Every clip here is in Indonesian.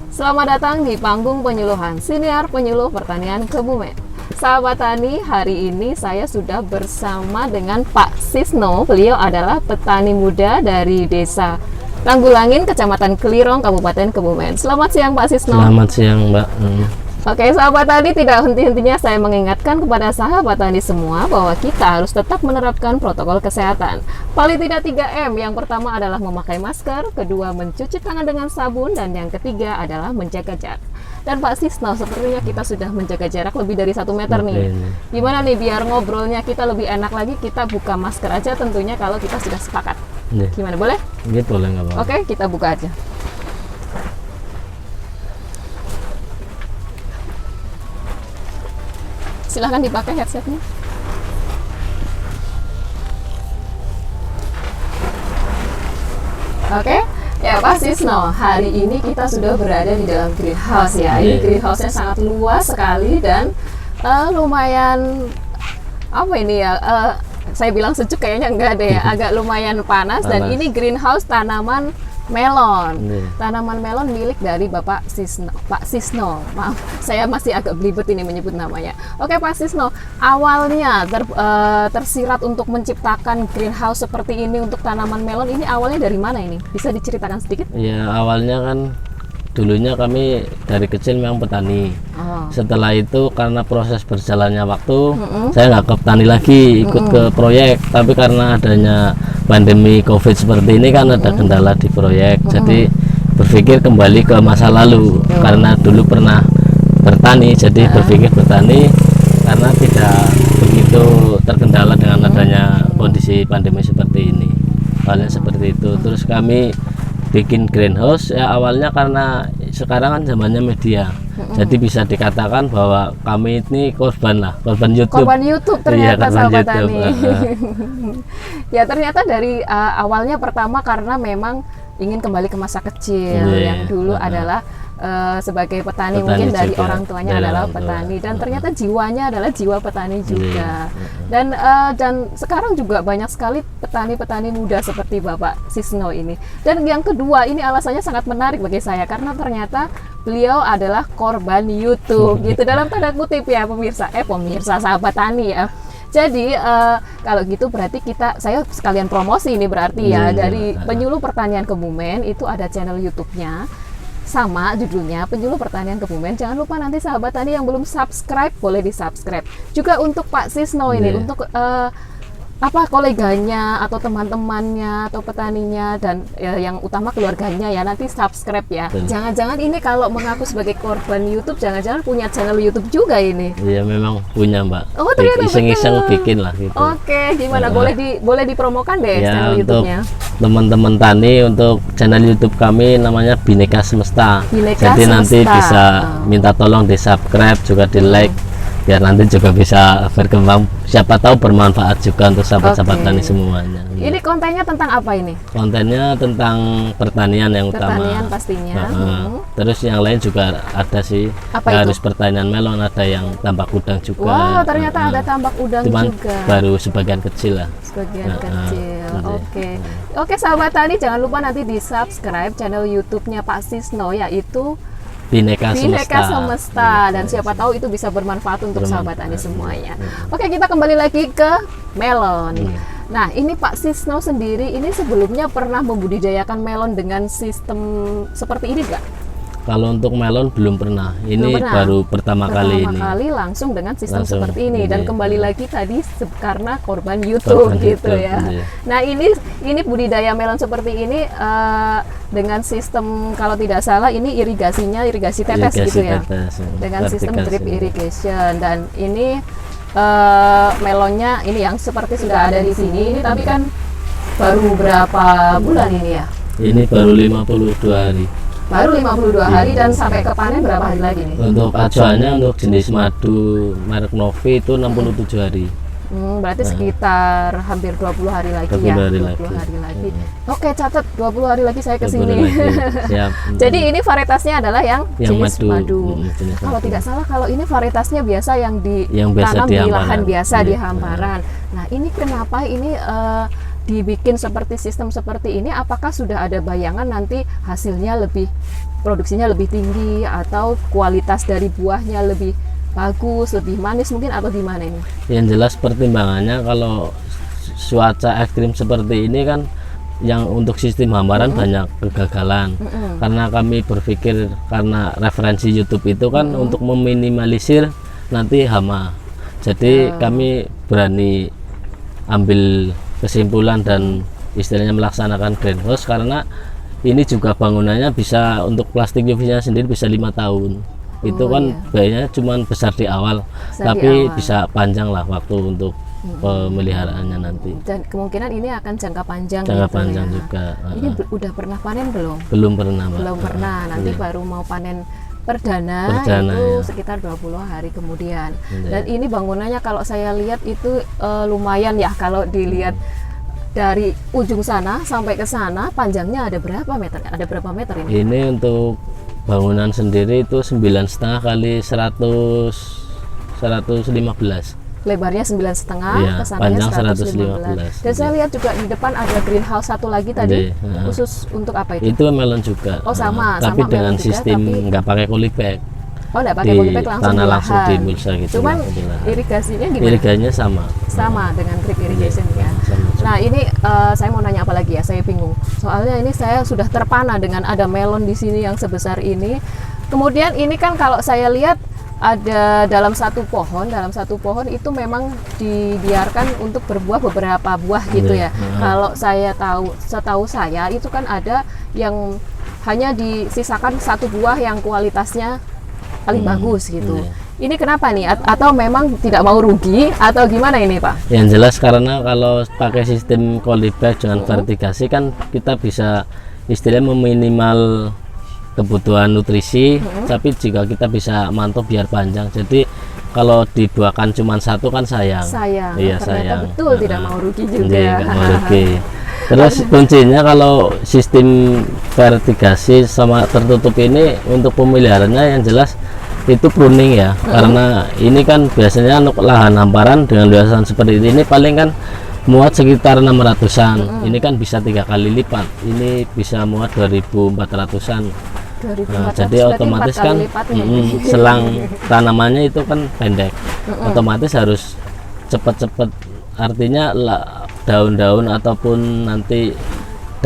Selamat datang di panggung penyuluhan Siniar Penyuluh Pertanian Kebumen. Sahabat Tani, hari ini saya sudah bersama dengan Pak Sisno. Beliau adalah petani muda dari Desa Tanggulangin, Kecamatan Kelirong, Kabupaten Kebumen. Selamat siang Pak Sisno. Selamat siang Mbak. Oke, sahabat tani, tidak henti-hentinya saya mengingatkan kepada sahabat tani semua bahwa kita harus tetap menerapkan protokol kesehatan. Paling tidak 3M. Yang pertama adalah memakai masker, kedua mencuci tangan dengan sabun, dan yang ketiga adalah menjaga jarak. Dan Pak Sisno, sepertinya kita sudah menjaga jarak lebih dari 1 meter nih. Gimana nih biar ngobrolnya kita lebih enak lagi, kita buka masker aja tentunya kalau kita sudah sepakat. Gimana, boleh? Iya, boleh nggak Pak? Oke, kita buka aja. Silahkan dipakai headsetnya. Oke, ya Pak Sisno, hari ini kita sudah berada di dalam greenhouse ya. Ini greenhouse-nya sangat luas sekali dan lumayan apa ini ya? Saya bilang sejuk kayaknya enggak deh ya. Agak lumayan panas dan ini greenhouse tanaman melon. Tanaman melon milik dari Bapak Sisno, Pak Sisno. Maaf, saya masih agak belibet ini menyebut namanya. Oke Pak Sisno, awalnya tersirat untuk menciptakan greenhouse seperti ini untuk tanaman melon ini awalnya dari mana ini? Bisa diceritakan sedikit? Ya, awalnya kan dulunya kami dari kecil memang petani. Setelah itu karena proses berjalannya waktu, saya nggak ke petani lagi, ikut ke proyek. Tapi karena adanya pandemi COVID seperti ini kan ada kendala di proyek, jadi berpikir kembali ke masa lalu. Karena dulu pernah bertani, jadi berpikir bertani karena tidak begitu terkendala dengan adanya kondisi pandemi seperti ini. Awalnya seperti itu. Terus kami bikin greenhouse ya awalnya karena sekarang kan zamannya media, jadi bisa dikatakan bahwa kami ini korban YouTube. Korban YouTube ternyata, sahabat tani. Ya ternyata dari awalnya pertama karena memang ingin kembali ke masa kecil yang dulu adalah sebagai petani mungkin dari juga, orang tuanya adalah petani dan ternyata jiwanya adalah jiwa petani juga. Dan sekarang juga banyak sekali petani-petani muda seperti Bapak Sisno ini. Dan yang kedua, ini alasannya sangat menarik bagi saya karena ternyata beliau adalah korban YouTube gitu dalam tanda kutip ya pemirsa sahabat tani ya. Jadi kalau gitu berarti saya sekalian promosi ini berarti ya dari Penyuluh Pertanian Kebumen itu ada channel YouTube-nya sama judulnya Penyuluh Pertanian Kebumen. Jangan lupa nanti sahabat tani yang belum subscribe boleh di subscribe. Juga untuk Pak Sisno ini untuk koleganya atau teman-temannya atau petaninya dan yang utama keluarganya ya nanti subscribe ya. Jangan-jangan ini kalau mengaku sebagai korban YouTube jangan-jangan punya channel YouTube juga ini. Iya memang punya Mbak. Oh ternyata iseng-iseng bikin lah gitu. Oke, gimana boleh dipromokan deh ya, channel YouTube-nya. Teman-teman tani untuk channel YouTube kami namanya Bineka Semesta. Jadi nanti bisa minta tolong di subscribe juga di like. Biar nanti juga bisa berkembang, siapa tahu bermanfaat juga untuk sahabat-sahabat tani semuanya. Ini kontennya tentang apa ini? Kontennya tentang pertanian yang utama. Pertanian pastinya. Terus yang lain juga ada sih. Harus pertanian melon, ada yang tambak udang juga. Wow, ternyata ada tambak udang cuman juga. Baru sebagian kecil lah. Sebagian kecil. Oke, sahabat tani jangan lupa nanti di subscribe channel YouTube-nya Pak Sisno yaitu Bineka Semesta dan siapa tahu itu bisa bermanfaat untuk sahabat tani semuanya. Oke, kita kembali lagi ke melon. Nah, ini Pak Sisno sendiri ini sebelumnya pernah membudidayakan melon dengan sistem seperti ini enggak? Kalau untuk melon belum pernah. Ini baru pertama kali langsung dengan sistem seperti ini dan kembali lagi tadi karena korban YouTube gitu ya. Nah, ini budidaya melon seperti ini dengan sistem kalau tidak salah ini irigasi tetes gitu ya. Dengan sistem drip irrigation dan ini melonnya ini yang seperti sudah ada di sini ini tapi kan baru berapa bulan ini ya? Ini baru 52 hari. Baru 52 hari dan sampai ke panen berapa hari lagi nih? Untuk acuannya untuk jenis madu merek Novi itu 67 hari. Berarti sekitar hampir 20 hari lagi 20 hari lagi. Oke, catat 20 hari lagi saya ke sini. Siap. Jadi ini varietasnya adalah yang jenis madu. Kalau tidak salah kalau ini varietasnya biasa yang ditanam di lahan biasa di hamparan. Nah, ini kenapa ini dibikin seperti sistem seperti ini, apakah sudah ada bayangan nanti hasilnya produksinya lebih tinggi atau kualitas dari buahnya lebih bagus, lebih manis mungkin, atau gimana ini? Yang jelas pertimbangannya kalau cuaca ekstrim seperti ini kan yang untuk sistem hamparan banyak kegagalan. Karena kami berpikir karena referensi YouTube itu kan untuk meminimalisir nanti hama. Jadi kami berani ambil kesimpulan dan istilahnya melaksanakan greenhouse karena ini juga bangunannya bisa untuk plastik UV-nya sendiri bisa 5 tahun. Itu kan biayanya cuma besar di awal, tapi bisa panjang lah waktu untuk pemeliharaannya nanti. Dan kemungkinan ini akan jangka panjang. Jangka panjang juga. Ini udah pernah panen belum? Belum pernah, Mbak. Belum pernah. Nanti baru mau panen perdana itu sekitar 20 hari kemudian. Dan ini bangunannya kalau saya lihat itu lumayan ya, kalau dilihat dari ujung sana sampai ke sana panjangnya ada berapa meter? Ada berapa meter ini? Ini untuk bangunan sendiri itu 9,5 kali 115. Lebarnya 9,5, kesananya 115. Dan saya lihat juga di depan ada greenhouse satu lagi tadi, khusus untuk apa itu? Itu melon juga. Oh sama, tapi dengan sistem nggak pakai polybag. Oh nggak pakai polybag, langsung tanah langsung di mulsa gitu. Cuman irigasinya gimana? Irigasinya sama. Sama dengan drip irrigation ya. Nah ini saya mau nanya apa lagi ya? Saya bingung. Soalnya ini saya sudah terpana dengan ada melon di sini yang sebesar ini. Kemudian ini kan kalau saya lihat ada dalam satu pohon itu memang dibiarkan untuk berbuah beberapa buah gitu ya. Kalau setahu saya itu kan ada yang hanya disisakan satu buah yang kualitasnya paling bagus gitu. Ini kenapa nih? Atau memang tidak mau rugi atau gimana ini Pak? Yang jelas karena kalau pakai sistem polybag dengan vertikasi kan kita bisa istilahnya meminimal kebutuhan nutrisi, tapi jika kita bisa mantau biar panjang. Jadi kalau dibuahkan cuma satu kan sayang. Iya, sayang. Betul, tidak mau rugi juga. Iya, nggak mau rugi. Terus kuncinya kalau sistem vertikasi sama tertutup ini untuk pemeliharaannya yang jelas itu pruning ya. Karena ini kan biasanya lahan hamparan dengan luasan seperti ini paling kan muat sekitar 600-an. Ini kan bisa 3 kali lipat. Ini bisa muat 2.400-an. Nah, jadi otomatis kan selang tanamannya itu kan pendek, otomatis harus cepat-cepat, artinya daun-daun ataupun nanti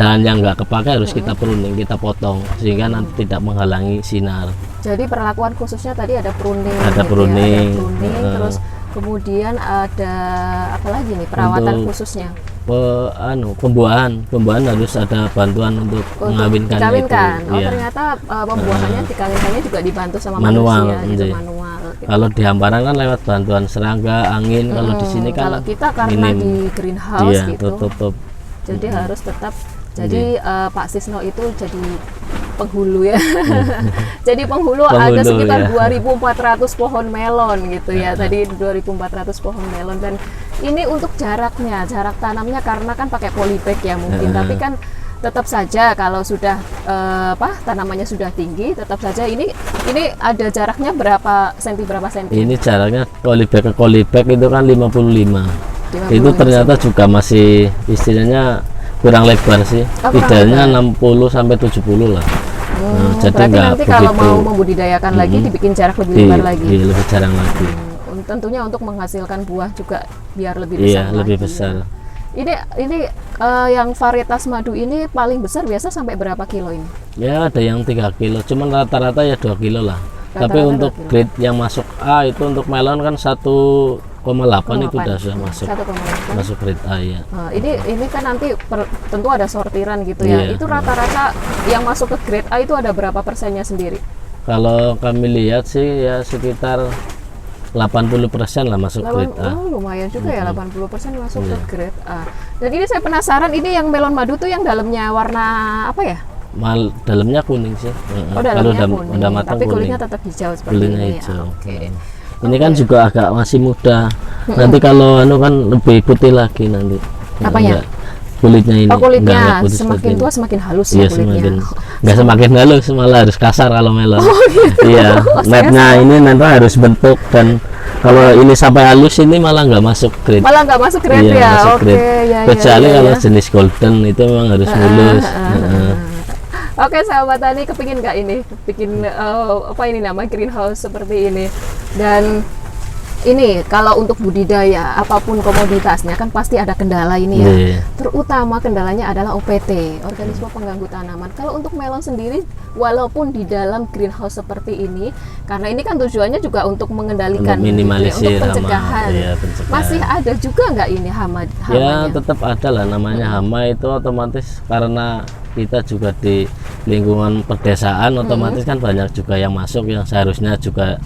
dahan yang nggak kepakai harus kita pruning, kita potong sehingga nanti tidak menghalangi sinar. Jadi perlakuan khususnya tadi ada pruning, pruning, terus kemudian ada apa lagi nih perawatan khususnya? Pembuahan harus ada bantuan untuk mengawinkan itu. Ternyata pembuahannya dikawinkannya juga dibantu sama manual, manusia, manual. Gitu. Kalau di hamparan kan lewat bantuan serangga, angin. Kalau di sini kan kalau kita karena di greenhouse gitu, tutup. Jadi harus tetap. Jadi Pak Sisno itu jadi penghulu ya. Jadi penghulu ada sekitar 2.400 pohon melon gitu ya. Tadi 2.400 pohon melon, dan ini untuk jarak tanamnya karena kan pakai polybag ya mungkin, tapi kan tetap saja kalau sudah tanamannya sudah tinggi, tetap saja ini ada jaraknya berapa senti? Ini jaraknya polybag ke polybag itu kan 55. Itu ternyata juga masih istilahnya kurang lebar sih. Idealnya 60 sampai 70 lah. Jadi nanti kalau mau membudidayakan lagi dibikin jarak lebih lebar lagi. Iya, lebih jarang lagi. Tentunya untuk menghasilkan buah juga biar lebih besar. Iya, lebih besar. Ini yang varietas madu ini paling besar biasa sampai berapa kilo ini? Ya ada yang 3 kilo, cuman rata-rata ya 2 kilo lah. Tapi untuk grade yang masuk A itu untuk melon kan 1,8 itu sudah masuk grade A ya. Ini kan nanti tentu ada sortiran gitu ya. Itu rata-rata yang masuk ke grade A itu ada berapa persennya sendiri? Kalau kami lihat sih ya sekitar 80% lah masuk grade A. Lumayan juga ya, 80% masuk ke grade A. Dan ini saya penasaran, ini yang melon madu tuh yang dalamnya warna apa ya? Dalamnya kuning sih. Dalamnya kuning, udah matang tapi kuning. kulitnya tetap hijau seperti kulitnya ini hijau. Ya. Ini kan juga agak masih muda. Nanti kalau kan lebih putih lagi nanti. Apanya? Kulitnya ini. Kulitnya semakin tua semakin halus ya kulitnya. Nggak semakin halus, malah harus kasar kalau melon. Iya, netnya ini nanti harus bentuk dan Kalau ini sampai halus ini malah nggak masuk grade. Malah nggak masuk grade Iya, ya. masuk Oke, grade. ya, Kecuali ya, kalau ya. jenis golden itu memang harus mulus. Oke, sahabat tani, kepingin nggak ini bikin apa ini nama greenhouse seperti ini? Dan ini kalau untuk budidaya apapun komoditasnya kan pasti ada kendala ini ya. Iya. Terutama kendalanya adalah OPT, organisme pengganggu tanaman. Kalau untuk melon sendiri, walaupun di dalam greenhouse seperti ini, karena ini kan tujuannya juga untuk mengendalikan, Untuk minimalisir untuk pencegahan. hama, iya, pencegahan. Masih ada juga nggak ini hamanya? Ya tetap ada lah namanya hama itu otomatis karena kita juga di lingkungan pedesaan otomatis kan banyak juga yang masuk yang seharusnya juga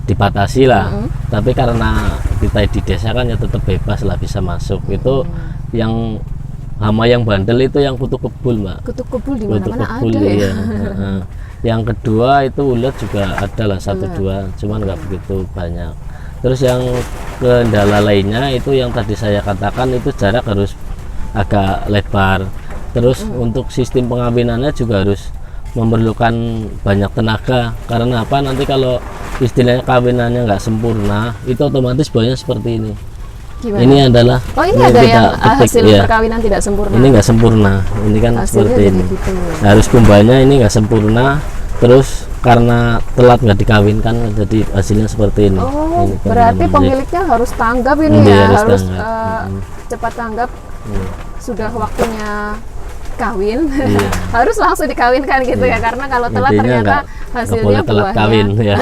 dibatasi lah. Tapi karena kita di desa kan ya tetap bebas lah bisa masuk. Itu yang hama yang bandel itu yang kutu kebul, Mbak. Kutu kebul di Kutu mana-mana kebul, ada ya. iya. Yang kedua itu ulet juga ada lah 1-2, cuman nggak begitu banyak. Terus yang kendala lainnya itu yang tadi saya katakan itu jarak harus agak lebar. Terus untuk sistem pengawinannya juga harus memerlukan banyak tenaga. Karena apa? Nanti kalau istilahnya kawinannya nggak sempurna, itu otomatis buahnya seperti ini. Gimana? Ini adalah Oh, ini ada yang petik, hasil ya. perkawinan tidak sempurna. Ini nggak sempurna. Ini kan Hasilnya seperti jadi ini. gitu. Harus kumbanya ini nggak sempurna. Terus karena telat nggak dikawinkan, jadi hasilnya seperti ini. Oh, Ini kan berarti namanya. pemiliknya harus tanggap ini Iya, ya, harus harus tanggap. cepat tanggap. Sudah waktunya kawin, Iya. harus langsung dikawinkan gitu ya, karena kalau telat Intinya ternyata nggak hasilnya boleh telat buahnya kawin, ya.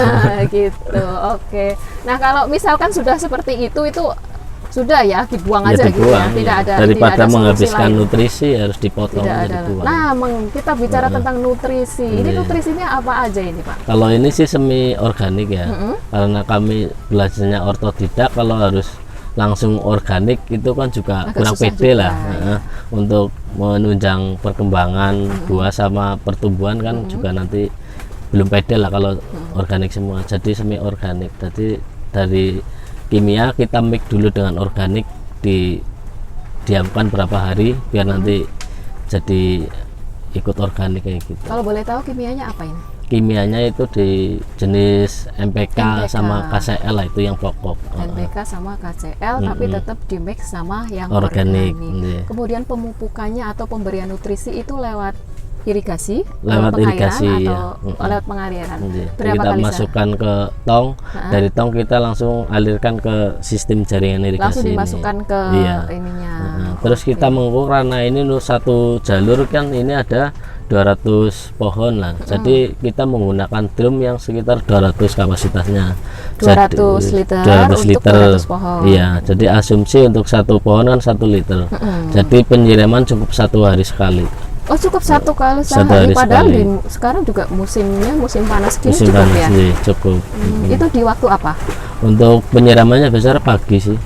gitu. Oke. Nah, kalau misalkan sudah seperti itu sudah ya dibuang Ya aja gitu ya, dibuang, tidak iya. ada Daripada tidak ada solusi menghabiskan lain. nutrisi harus dipotong Tidak aja ada. dibuang. Nah, kita bicara tentang nutrisi. Ini Iya. nutrisinya apa aja ini, Pak? Kalau ini sih semi organik ya, karena kami belajarnya ortodidak. Kalau harus langsung organik itu kan juga Agak kurang susah pede juga, lah. Untuk menunjang perkembangan buah sama pertumbuhan kan juga nanti belum pede lah kalau organik semua. Jadi semi organik. Jadi dari kimia kita mix dulu dengan organik, diamkan berapa hari biar nanti jadi ikut organik kayak gitu. Kalau boleh tahu kimianya apa ini? Kimianya itu di jenis MPK, MPK. sama KCL lah, itu yang pokok. NPK sama KCL, tapi tetap di mix sama yang Organik, organik. iya. Kemudian pemupukannya atau pemberian nutrisi itu lewat irigasi, Lewat pengairan irigasi, atau iya. lewat pengairan. Iya. Berapa Kita kali sehari? masukkan ke tong, dari tong kita langsung alirkan ke sistem jaringan irigasi. Langsung dimasukkan ini. ke Iya. ininya. Terus kita mengukur karena ini satu jalur kan ini ada 200 pohon lah. Jadi kita menggunakan drum yang sekitar 200 kapasitasnya. 200 liter 200 untuk liter. 200 pohon. Iya, jadi asumsi untuk satu pohon kan 1 liter. Jadi penyiraman cukup 1 hari sekali. Oh, cukup satu kali Satu sehari, hari padahal sekali. Sekarang juga musimnya musim panas gini Musim cukup panas ya. sih, cukup. Itu di waktu apa? Untuk penyiramannya biasanya pagi sih.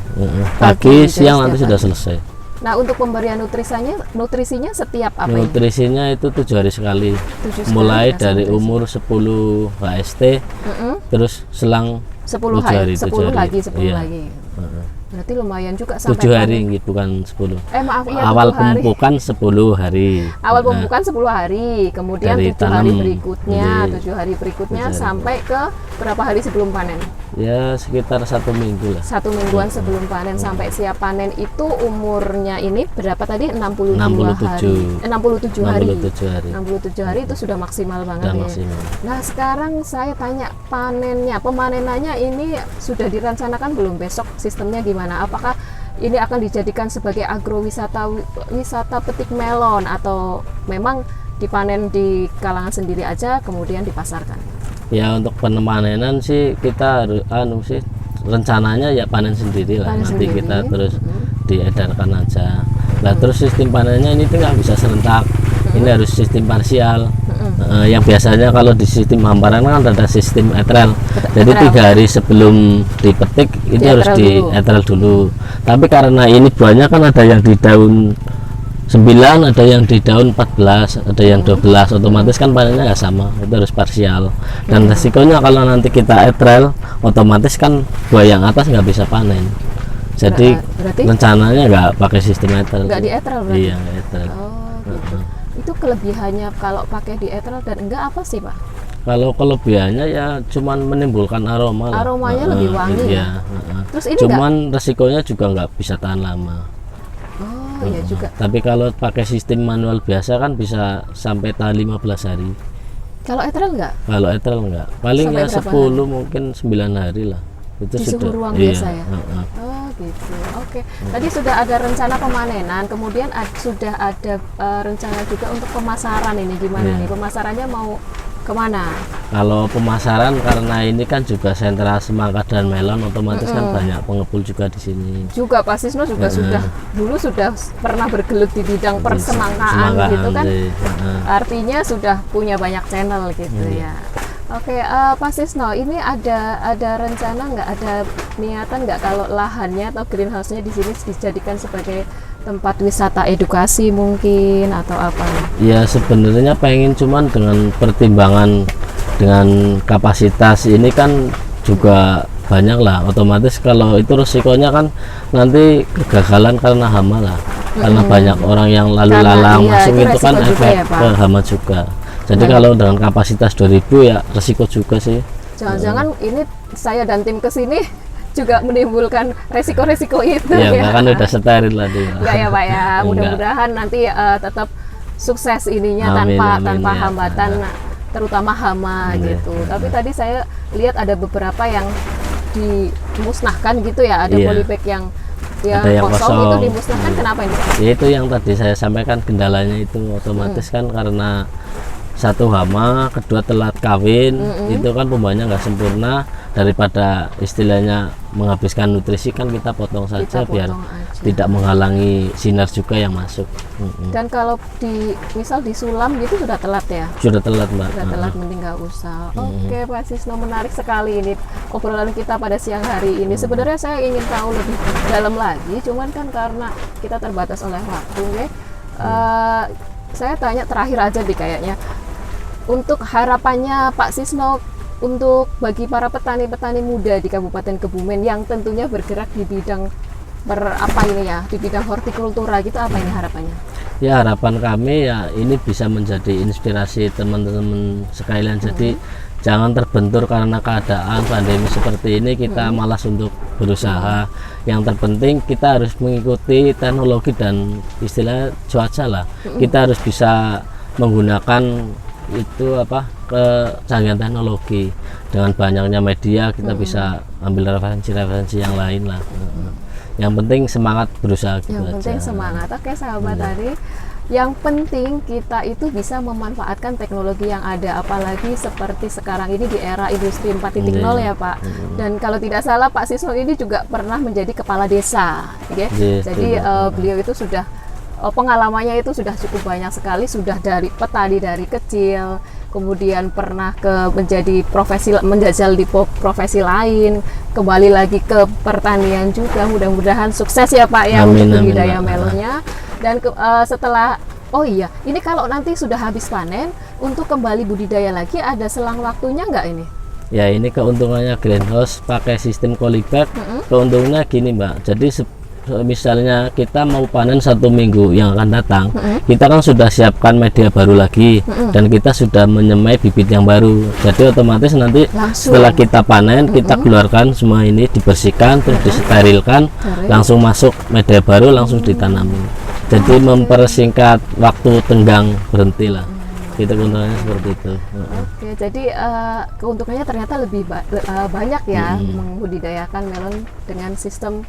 Pagi, jadi siang nanti setiap sudah pagi. selesai. Nah, untuk pemberian nutrisinya setiap apa ini? Nutrisinya itu 7 hari sekali. 7 sekali Mulai kasih dari nutrisi. umur 10 HST, terus selang 10 7 hari, 10 10 lagi, 10 Iya. lagi. Berarti lumayan juga sampai 7 hari panen. gitu, bukan 10. Maaf, iya, Awal 7 hari. pemupukan 10 hari. Awal pembukaan 10 hari, kemudian Dari 7 hari tanam. berikutnya, Iya. 7 hari berikutnya 7 hari. sampai ke berapa hari sebelum panen? Ya sekitar 1 minggu lah. 1 mingguan sebelum panen sampai siap panen itu umurnya ini berapa tadi? 62 hari. 67 hari. 67 hari. 67 hari itu sudah maksimal banget Sudah ya. maksimal. Nah, sekarang saya tanya pemanenannya ini sudah direncanakan belum besok sistemnya gimana? Apakah ini akan dijadikan sebagai wisata petik melon atau memang dipanen di kalangan sendiri aja kemudian dipasarkan? Ya untuk pemanenan sih kita harus rencananya ya panen sendiri lah. Panen Nanti sendiri. kita terus diedarkan aja. Nah terus sistem panennya ini tuh nggak bisa serentak. Ini harus sistem parsial. Yang biasanya kalau di sistem hamparan kan ada sistem etrel. Jadi 3 hari sebelum dipetik itu harus di etrel dulu. Tapi karena ini buahnya kan ada yang di daun 9, ada yang di daun 14, ada yang 12, otomatis kan panennya nggak sama, itu harus parsial. Dan resikonya kalau nanti kita etrel, otomatis kan buah yang atas nggak bisa panen. Jadi Berarti rencananya nggak pakai sistem etrel. nggak di etrel berarti? Iya, nggak etrel. Oh, gitu. Itu kelebihannya kalau pakai di etrel dan enggak apa sih, Pak? Kalau kelebihannya ya cuman menimbulkan aroma lah. Aromanya lebih wangi ya. Terus ini cuman resikonya juga nggak bisa tahan lama. Oh iya juga. Tapi kalau pakai sistem manual biasa kan bisa sampai tahan 15 hari. Kalau etrel enggak? Kalau etrel enggak. Paling Sampai ya berapa 10 hari? mungkin 9 hari lah. Itu Di sudah suhu ruang biasa ya? heeh. Oh gitu. Oke. Tadi sudah ada rencana pemanenan, kemudian sudah ada rencana juga untuk pemasaran ini gimana Iya. nih? Pemasarannya mau kemana? Kalau pemasaran karena ini kan juga sentra semangka dan melon, otomatis kan banyak pengepul juga di sini. Juga Pak Sisno juga sudah dulu sudah pernah bergelut di bidang persemangkaan gitu kan? Artinya sudah punya banyak channel gitu ya. Oke, Pak Sisno, ini ada rencana nggak, ada niatan nggak kalau lahannya atau greenhouse-nya di sini dijadikan sebagai tempat wisata edukasi mungkin atau apa? Ya sebenarnya pengen, cuman dengan pertimbangan dengan kapasitas ini kan juga banyak lah. Otomatis kalau itu resikonya kan nanti kegagalan karena hama lah. Karena banyak orang yang lalu lalang masuk itu kan efek ke hama juga. Jadi kalau dengan kapasitas 2000 ya resiko juga sih. Jangan-jangan ini saya dan tim kesini juga menimbulkan resiko-resiko itu ya kan udah steril lah dia. Enggak ya Pak ya, mudah-mudahan nanti tetap sukses ininya amin, tanpa ya. hambatan terutama hama gitu. Tapi tadi saya lihat ada beberapa yang dimusnahkan gitu ya, ada polybag yang kosong itu dimusnahkan. Kenapa ini Pak? Ya itu yang tadi saya sampaikan, kendalanya itu otomatis kan karena satu hama, kedua telat kawin, itu kan pembawanya nggak sempurna, daripada istilahnya menghabiskan nutrisi kan kita potong saja biar tidak menghalangi sinar juga yang masuk. Dan kalau misal disulam gitu sudah telat ya? Sudah telat Mbak. Sudah telat, mending nggak usah. Oke Pak Sisno, menarik sekali ini obrolan kita pada siang hari ini. Sebenarnya saya ingin tahu lebih dalam lagi, cuman kan karena kita terbatas oleh waktu ya. Saya tanya terakhir aja deh kayaknya. Untuk harapannya Pak Sisno untuk bagi para petani-petani muda di Kabupaten Kebumen yang tentunya bergerak di bidang di bidang hortikultura gitu, apa ini harapannya? Ya harapan kami ya ini bisa menjadi inspirasi teman-teman sekalian. Jadi jangan terbentur karena keadaan pandemi seperti ini kita malas untuk berusaha. Yang terpenting kita harus mengikuti teknologi dan istilah cuaca lah. Kita harus bisa menggunakan kecanggihan teknologi. Dengan banyaknya media kita bisa ambil referensi yang lain lah. Yang penting semangat berusaha gitu. Yang penting semangat. Oke sahabat tadi, yang penting kita itu bisa memanfaatkan teknologi yang ada, apalagi seperti sekarang ini di era industri 4.0 ya Pak. Dan kalau tidak salah Pak Sisno ini juga pernah menjadi kepala desa, ya. Jadi beliau itu sudah pengalamannya itu sudah cukup banyak sekali, sudah dari petani dari kecil, kemudian pernah menjadi menjajal di profesi lain, kembali lagi ke pertanian juga. Mudah-mudahan sukses ya Pak ya untuk budidaya melonnya. Dan setelah ini kalau nanti sudah habis panen, untuk kembali budidaya lagi ada selang waktunya nggak ini? Ya ini keuntungannya greenhouse pakai sistem polybag. Keuntungannya gini Mbak, jadi misalnya kita mau panen 1 minggu yang akan datang, kita kan sudah siapkan media baru lagi, dan kita sudah menyemai bibit yang baru. Jadi otomatis nanti setelah kita panen, kita keluarkan semua ini, dibersihkan, terus disterilkan, langsung masuk media baru, langsung ditanami. Jadi mempersingkat waktu tenggang berhenti lah. Itu keuntungannya seperti itu. Oke, jadi keuntungannya ternyata lebih banyak ya membudidayakan melon dengan sistem.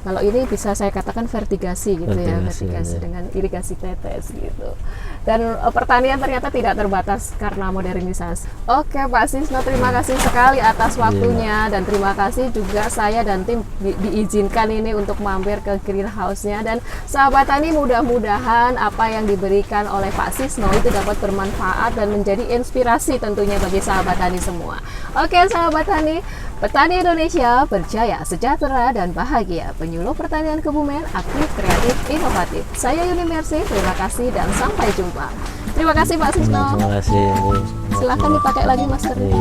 Kalau ini bisa saya katakan vertigasi gitu ya, vertigasi dengan irigasi tetes gitu. Dan pertanian ternyata tidak terbatas karena modernisasi. Oke Pak Sisno, terima kasih sekali atas waktunya, dan terima kasih juga saya dan tim diizinkan ini untuk mampir ke greenhouse-nya. Dan sahabat tani, mudah-mudahan apa yang diberikan oleh Pak Sisno itu dapat bermanfaat dan menjadi inspirasi tentunya bagi sahabat tani semua. Oke sahabat tani, petani Indonesia berjaya, sejahtera, dan bahagia. Penyuluh pertanian Kebumen, aktif, kreatif, inovatif. Saya Yuni Mercy, terima kasih dan sampai jumpa. Terima kasih Pak Sisno. Terima kasih. Silahkan dipakai lagi maskernya.